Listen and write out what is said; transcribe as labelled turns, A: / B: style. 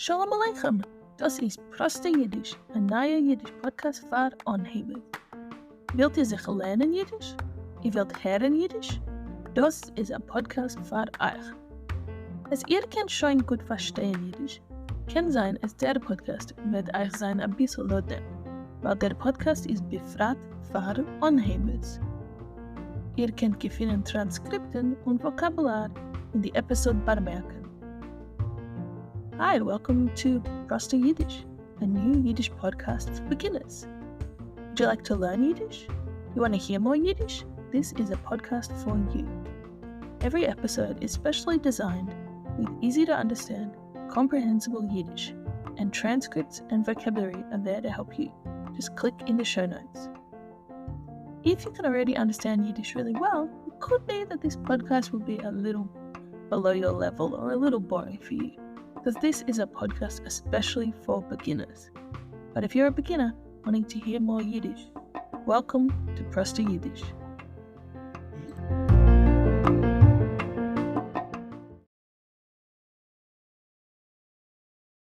A: Shalom Aleichem. Das ist Proste Yiddish, ein neuer Yiddish-Podcast für NehÄbärs. Wilt ihr sich lernen Yiddish? Ihr wilt hören Yiddish? Das ist ein Podcast für euch. Als ihr könnt schon gut verstehen Yiddish, kann sein, als der Podcast wird euch sein ein bisschen Nodnä, weil der Podcast ist befreit für NehÄbärs. Ihr könnt finden Transkripten und Vokabular in die Episode bei מערקן. Hi, welcome to Proste Yiddish, a new Yiddish podcast for beginners. Would you like to learn Yiddish? You want to hear more Yiddish? This is a podcast for you. Every episode is specially designed with easy to understand, comprehensible Yiddish, and transcripts and vocabulary are there to help you. Just click in the show notes. If you can already understand Yiddish really well, it could be that this podcast will be a little below your level or a little boring for you, because this is a podcast especially for beginners. But if you're a beginner wanting to hear more Yiddish, welcome to Proste Yiddish.